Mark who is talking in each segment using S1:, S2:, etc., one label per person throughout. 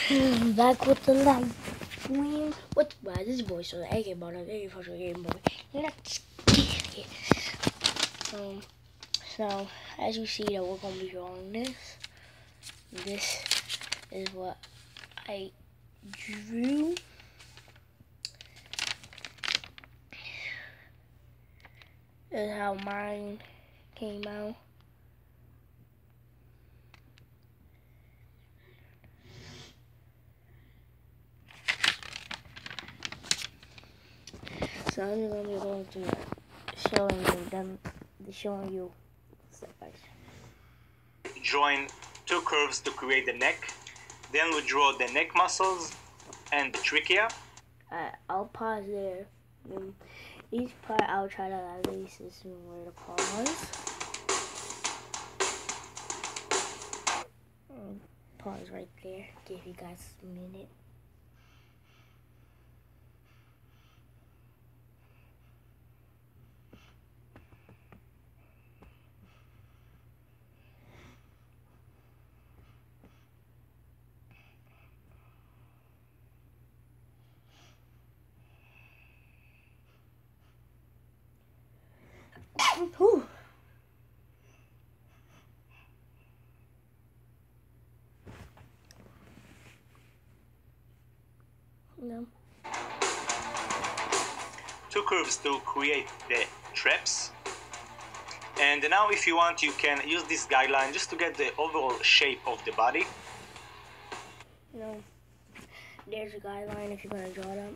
S1: Back with the live stream. What's bad? This boy so the AK bought it. AK for the Game Boy. Let's get it. So as you see that we're gonna be drawing this. This is what I drew. This is how mine came out. So I'm gonna be going to showing you step by step.
S2: Join two curves to create the neck. Then we draw the neck muscles and the trachea.
S1: I'll pause there. Each part I'll try to at least assume where to pause. Pause right there. Give you guys a minute. Whew. No.
S2: Two curves to create the traps. And now if you want, you can use this guideline just to get the overall shape of the body.
S1: No. There's a guideline if you're gonna draw them.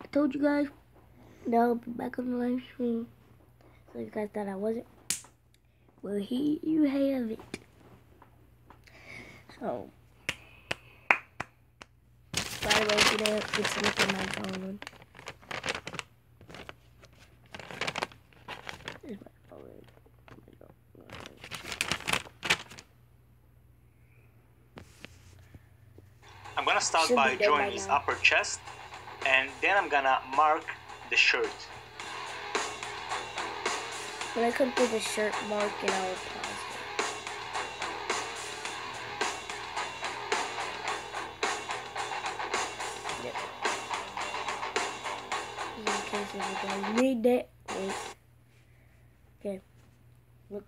S1: I told you guys that I'll be back on the live stream. So you guys thought I wasn't. Well, here you have it. So, by the way, today it's looking my phone. Here's my phone.
S2: I'm gonna start by drawing his upper chest, and then I'm gonna mark the shirt.
S1: When I come to the shirt mark, and I will pause it. Yep. In case if you guys need that. Wait. Okay. Look.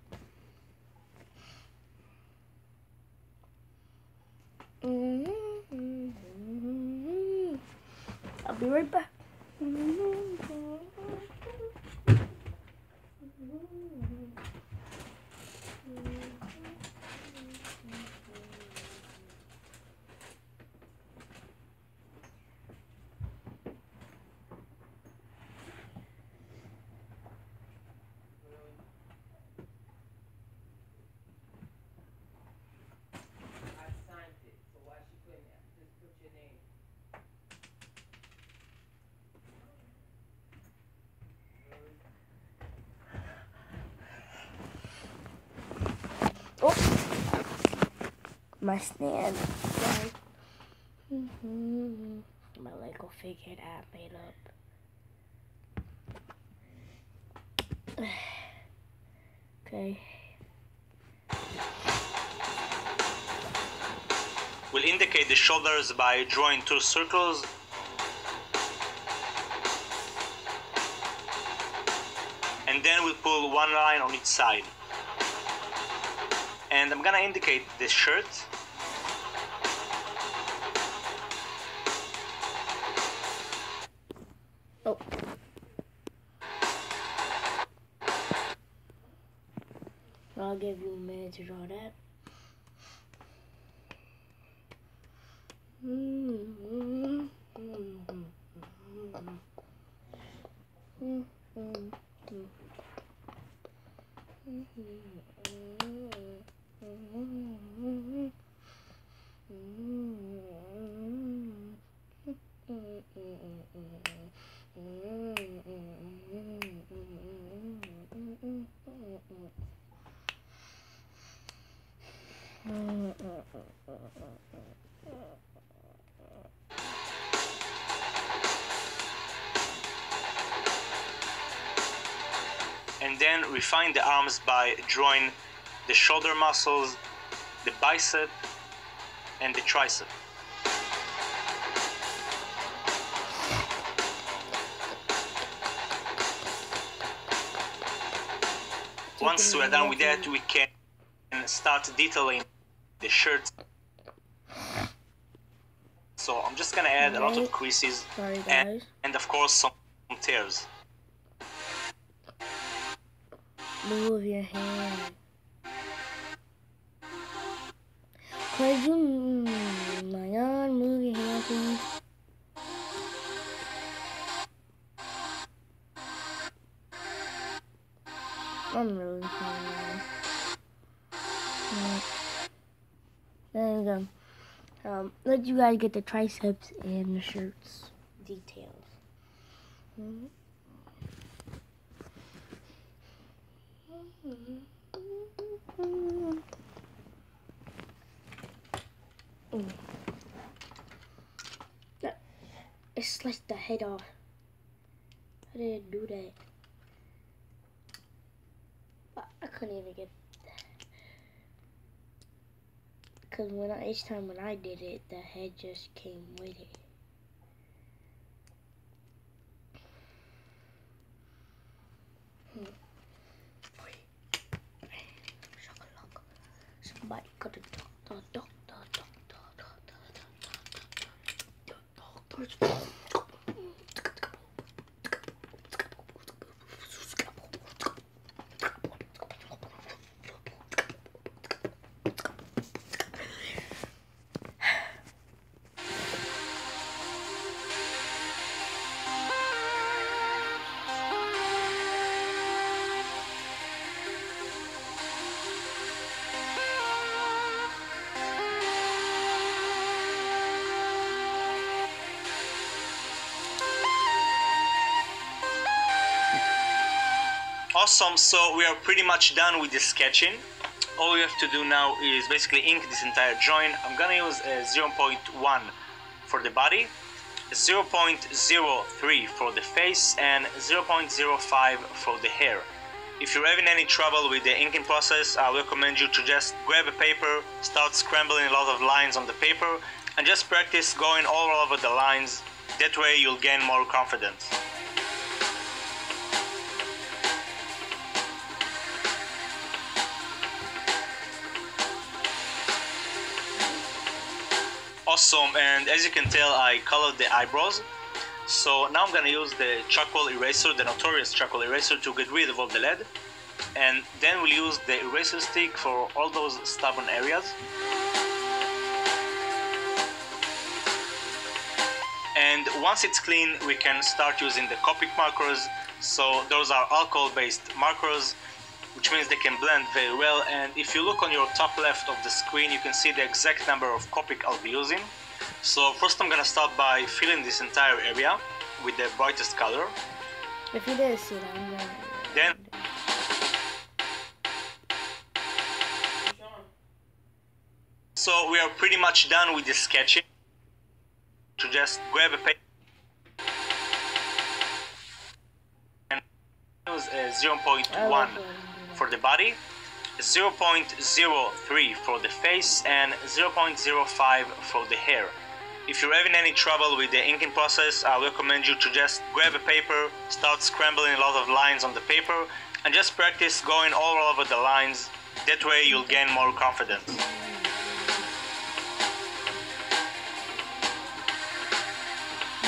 S1: I'll be right back. Oh, my stand. My Lego figure that I made up. Okay.
S2: We'll indicate the shoulders by drawing two circles. And then we'll pull one line on each side. And I'm gonna indicate the shirt.
S1: Oh. I'll give you a minute to draw that.
S2: And then refine the arms by drawing the shoulder muscles, the bicep, and the tricep. Once we're done with that, we can start detailing the shirt. So I'm just gonna add a lot of creases and of course some tears.
S1: Move your hand. Could you, my God, move your hand, please? I'm really sorry. There you go. Let you guys get the triceps and the shirts details. It sliced the head off. I didn't do that. I couldn't even get that. Because each time when I did it, the head just came with it. Somebody got a
S2: Awesome, so we are pretty much done with the sketching. All we have to do now is basically ink this entire joint. I'm gonna use a 0.1 for the body, 0.03 for the face, and 0.05 for the hair. If you're having any trouble with the inking process, I recommend you to just grab a paper, start scrambling a lot of lines on the paper, and just practice going all over the lines. That way you'll gain more confidence. Awesome, and as you can tell, I colored the eyebrows. So now I'm gonna use the charcoal eraser, the notorious charcoal eraser, to get rid of all the lead. And then we'll use the eraser stick for all those stubborn areas. And once it's clean, we can start using the Copic markers. So those are alcohol-based markers, which means they can blend very well. And if you look on your top left of the screen, you can see the exact number of Copic I'll be using. So first I'm gonna start by filling this entire area with the brightest color.
S1: If you didn't see that, I'm gonna...
S2: Then so we are pretty much done with the sketching. To just grab a paper and use a 0.1 for the body, 0.03 for the face, and 0.05 for the hair. If you're having any trouble with the inking process, I recommend you to just grab a paper, start scrambling a lot of lines on the paper, and just practice going all over the lines. That way you'll gain more confidence.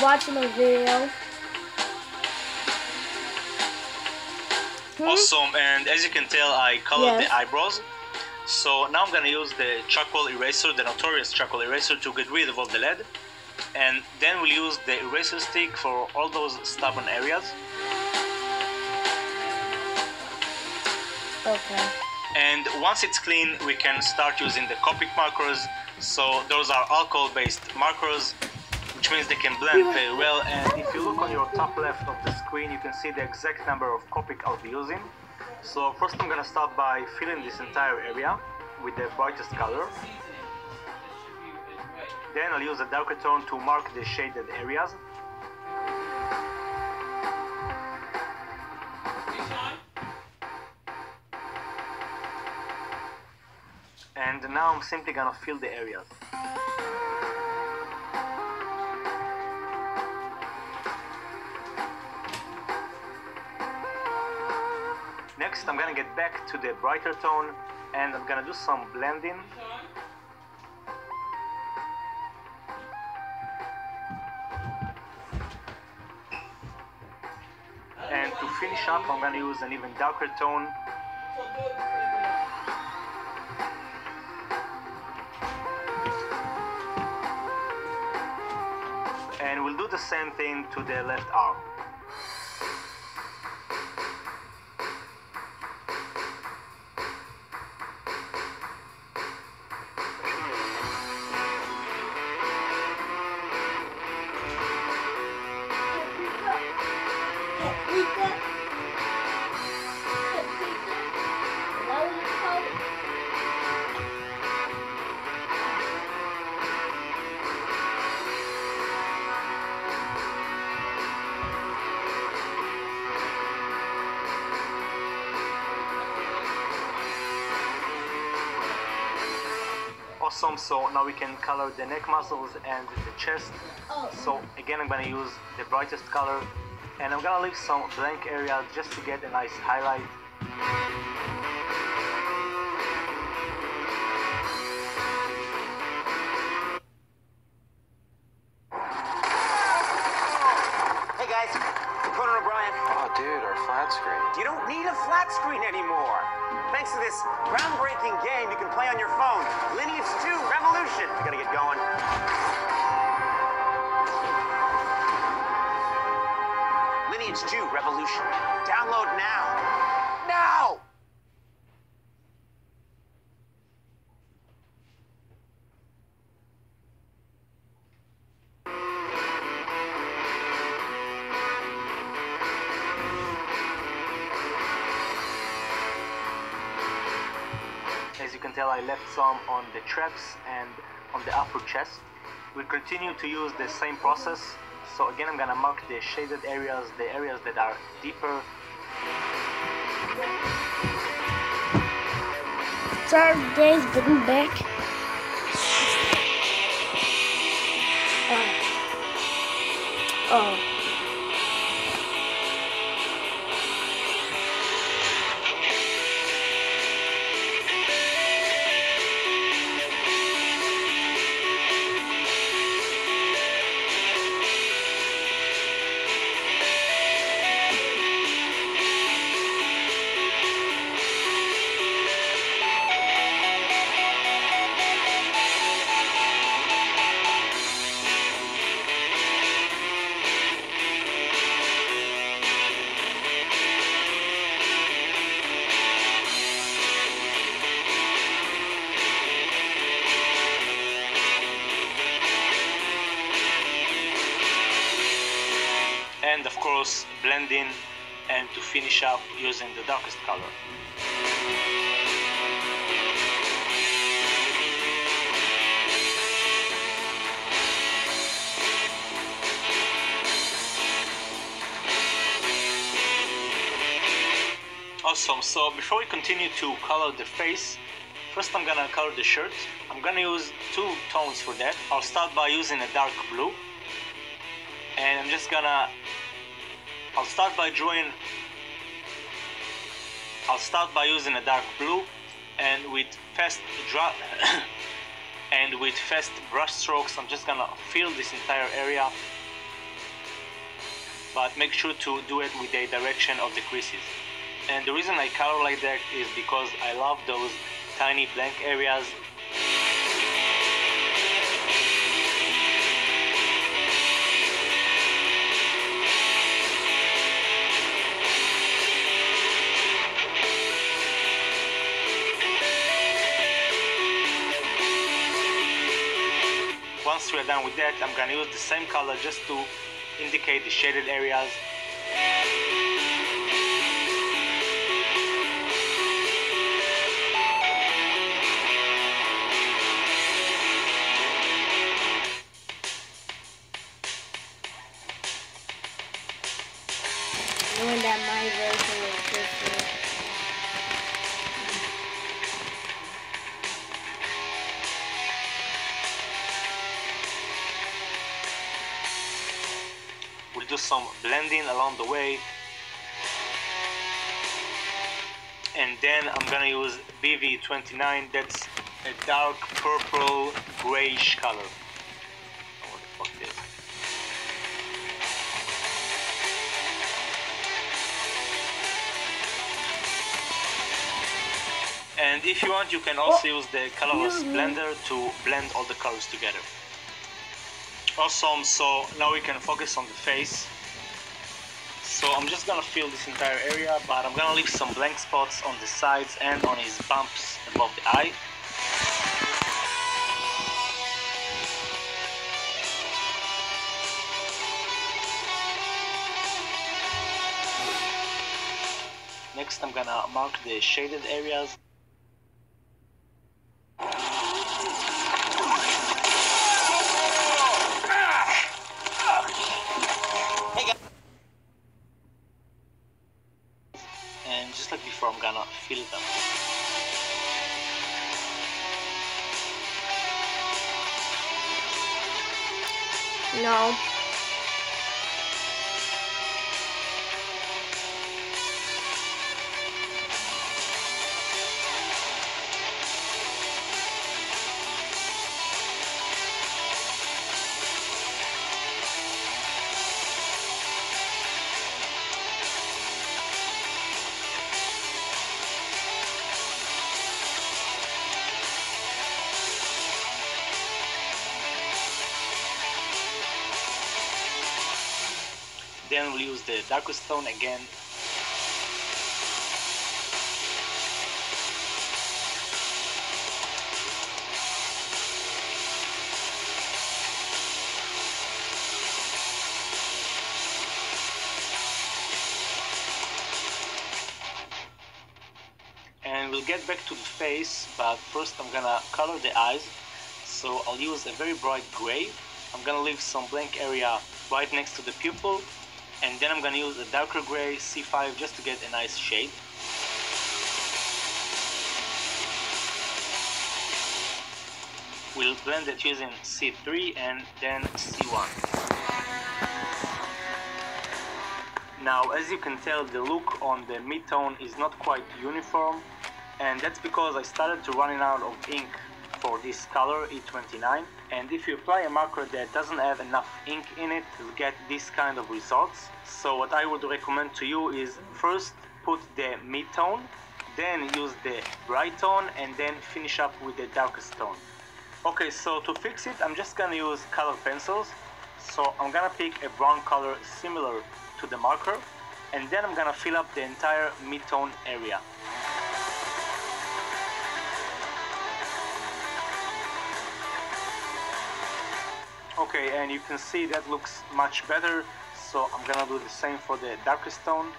S1: Watching a video.
S2: Awesome, and as you can tell, I colored the eyebrows. So now I'm gonna use the charcoal eraser, the notorious charcoal eraser, to get rid of all the lead. And then we'll use the eraser stick for all those stubborn areas.
S1: Okay.
S2: And once it's clean, we can start using the Copic markers. So those are alcohol-based markers, which means they can blend very well. And if you look on your top left of the screen, you can see the exact number of Copic I'll be using. So first I'm gonna start by filling this entire area with the brightest color. Then I'll use a darker tone to mark the shaded areas. And now I'm simply gonna fill the areas. Next, I'm gonna get back to the brighter tone and I'm gonna do some blending. And to finish up, I'm gonna use an even darker tone. And we'll do the same thing to the left arm. Awesome, so now we can color the neck muscles and the chest. So again, I'm gonna use the brightest color and I'm gonna leave some blank areas just to get a nice highlight.
S3: Hey guys, Conan O'Brien.
S4: Oh, dude, our flat screen.
S3: You don't need a flat screen anymore. Thanks to this groundbreaking game you can play on your phone, Lineage 2 Revolution. You gotta get going. Lineage 2 Revolution. Download now. Now!
S2: As you can tell, I left some on the traps and on the upper chest. We'll continue to use the same process. So again, I'm gonna mark the shaded areas, the areas that are deeper.
S1: Sorry guys, getting back. Oh.
S2: And of course, blend in and to finish up using the darkest color. Awesome, so before we continue to color the face, first I'm gonna color the shirt. I'm gonna use two tones for that. I'll start by using a dark blue. And I'm just gonna, I'll start by using a dark blue and with fast brush strokes, I'm just gonna fill this entire area. But make sure to do it with the direction of the creases. And the reason I color like that is because I love those tiny blank areas. once we're done with that, I'm gonna use the same color just to indicate the shaded areas.
S1: Knowing that my version is different.
S2: We'll do some blending along the way. And then I'm gonna use BV29, that's a dark purple grayish color. What the fuck is this? And if you want, you can also use the colorless blender to blend all the colors together. Awesome, so now we can focus on the face. So I'm just gonna fill this entire area, but I'm gonna leave some blank spots on the sides and on his bumps above the eye. Next I'm gonna mark the shaded areas. And just like before, I'm gonna fill them.
S1: No.
S2: Then we'll use the darkest tone again. And we'll get back to the face, but first I'm gonna color the eyes. So I'll use a very bright gray. I'm gonna leave some blank area right next to the pupil. And then I'm gonna use a darker gray, C5, just to get a nice shade. We'll blend it using C3 and then C1. Now, as you can tell, the look on the mid-tone is not quite uniform, and that's because I started to running out of ink for this color, E29, and if you apply a marker that doesn't have enough ink in it, you'll get this kind of results. So what I would recommend to you is first put the mid-tone, then use the bright tone, and then finish up with the darkest tone. Okay, so to fix it, I'm just gonna use color pencils. So I'm gonna pick a brown color similar to the marker, and then I'm gonna fill up the entire mid-tone area. Okay, and you can see that looks much better, so I'm gonna do the same for the darkest tone.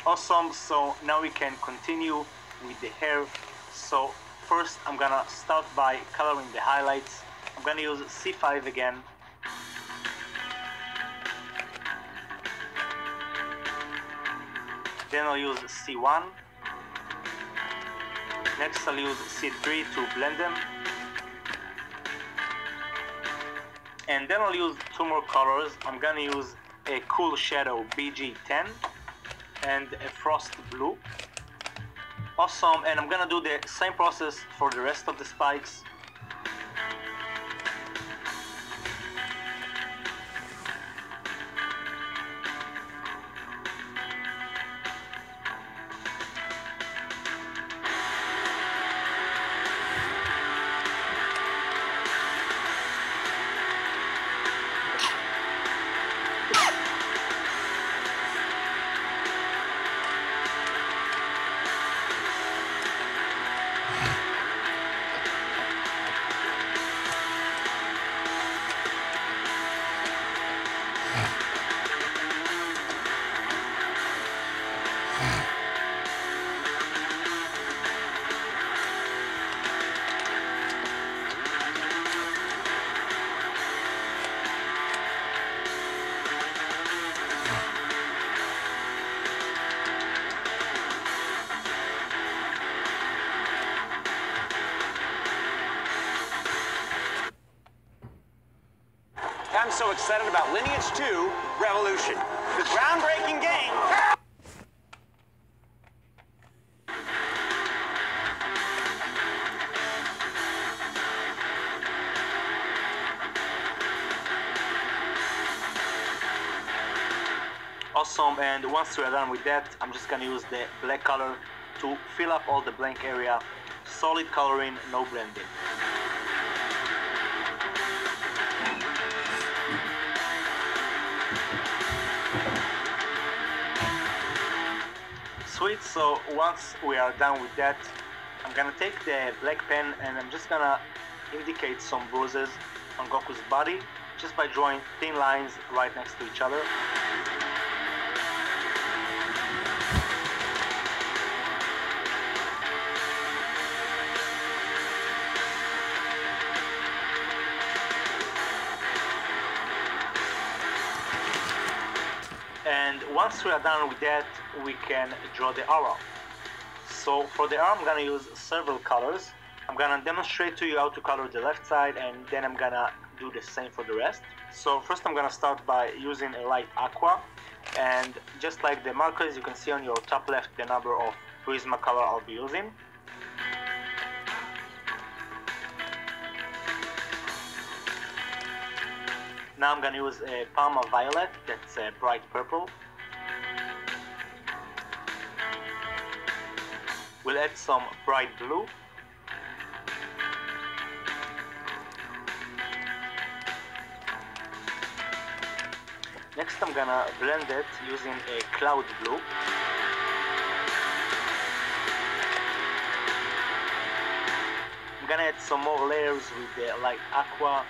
S2: Awesome, so now we can continue with the hair. So first I'm gonna start by coloring the highlights. I'm gonna use C5 again. Then I'll use C1. Next I'll use C3 to blend them. And then I'll use two more colors. I'm gonna use a cool shadow BG10 and a frost blue. Awesome, and I'm gonna do the same process for the rest of the spikes.
S3: I'm so excited about Lineage 2 Revolution, the groundbreaking game.
S2: Awesome, and once we're done with that, I'm just gonna use the black color to fill up all the blank area. Solid coloring, no blending. Sweet, so once we are done with that, I'm gonna take the black pen and I'm just gonna indicate some bruises on Goku's body just by drawing thin lines right next to each other. And once we are done with that, we can draw the aura. So for the aura, I'm gonna use several colors. I'm gonna demonstrate to you how to color the left side, and then I'm gonna do the same for the rest. So first I'm gonna start by using a light aqua, and just like the markers, you can see on your top left the number of Prisma color I'll be using. Now I'm gonna use a Palma Violet, that's a bright purple. We'll add some bright blue. Next I'm gonna blend it using a cloud blue. I'm gonna add some more layers with the light aqua,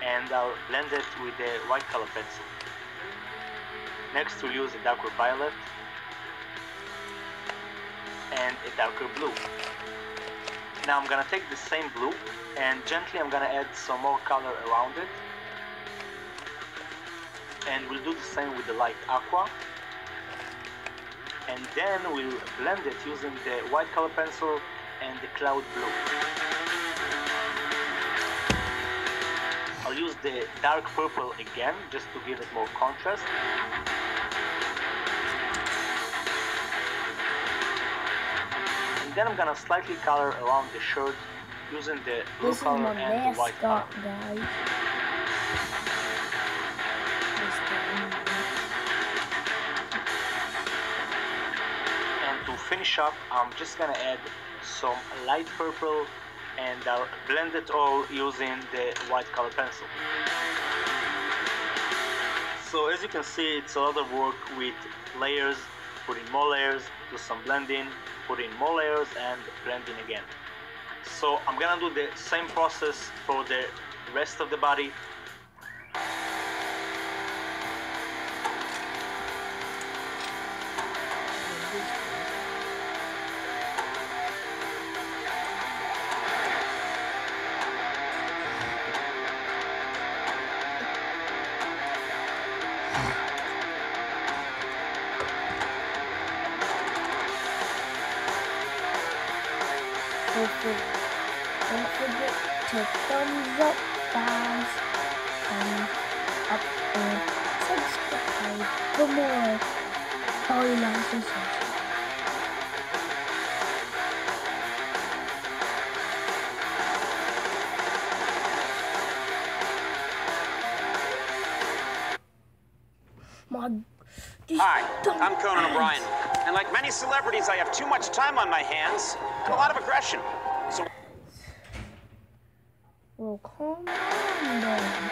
S2: and I'll blend it with the white color pencil. Next we'll use a darker violet and a darker blue. Now I'm gonna take the same blue and gently I'm gonna add some more color around it, and we'll do the same with the light aqua, and then we'll blend it using the white color pencil and the cloud blue. I'll use the dark purple again just to give it more contrast. And then I'm gonna slightly color around the shirt using the blue
S1: This is
S2: color
S1: my
S2: and the white color.
S1: mascot, guys.
S2: And to finish up, I'm just gonna add some light purple, and I'll blend it all using the white color pencil. So as you can see, it's a lot of work with layers, put in more layers, do some blending, put in more layers, and blending again. So I'm gonna do the same process for the rest of the body.
S1: Don't forget to thumbs up, guys, and up and subscribe for more Polyline Sensation.
S3: Hi, I'm Conan O'Brien. And like many celebrities, I have too much time on my hands and a lot of aggression. So
S1: Well, calm down then.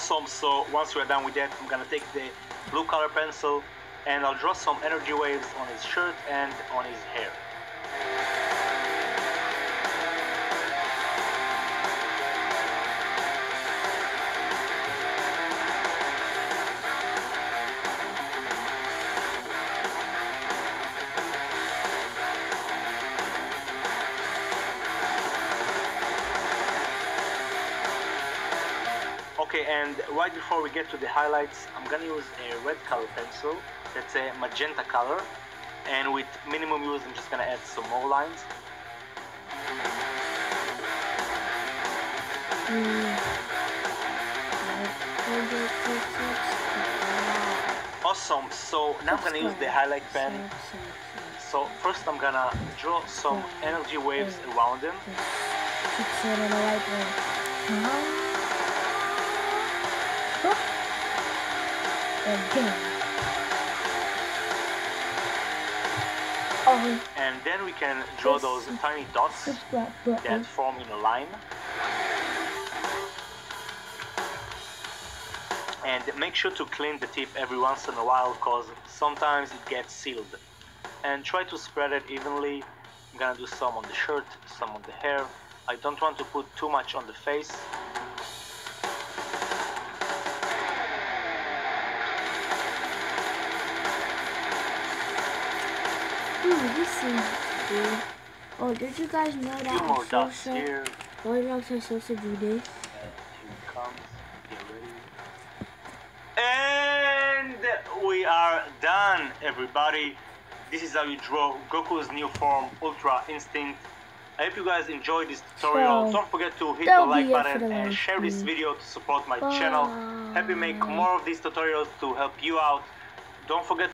S2: Awesome, so once we're done with that, I'm gonna take the blue color pencil and I'll draw some energy waves on his shirt and on his hair. Okay, and right before we get to the highlights, I'm gonna use a red color pencil. That's a magenta color, and with minimum use, I'm just gonna add some more lines. Awesome, so now I'm gonna use the highlight pen. So first I'm gonna draw some energy waves around them. And then we can draw those tiny dots that form in a line. And make sure to clean the tip every once in a while because sometimes it gets sealed. And try to spread it evenly. I'm gonna do some on the shirt, some on the hair. I don't want to put too much on the face.
S1: This seems good. Oh, did you guys know that
S2: Few more dots here.
S1: Roblox is supposed to do this?
S2: Here it comes. Get ready. And we are done, everybody. This is how you draw Goku's new form, Ultra Instinct. I hope you guys enjoyed this tutorial.
S1: So,
S2: Don't forget to hit the
S1: that'll
S2: like
S1: be it
S2: button
S1: for the
S2: and
S1: live
S2: share this
S1: stream.
S2: video to support my
S1: Bye.
S2: channel. Help me make more of these tutorials to help you out. Don't forget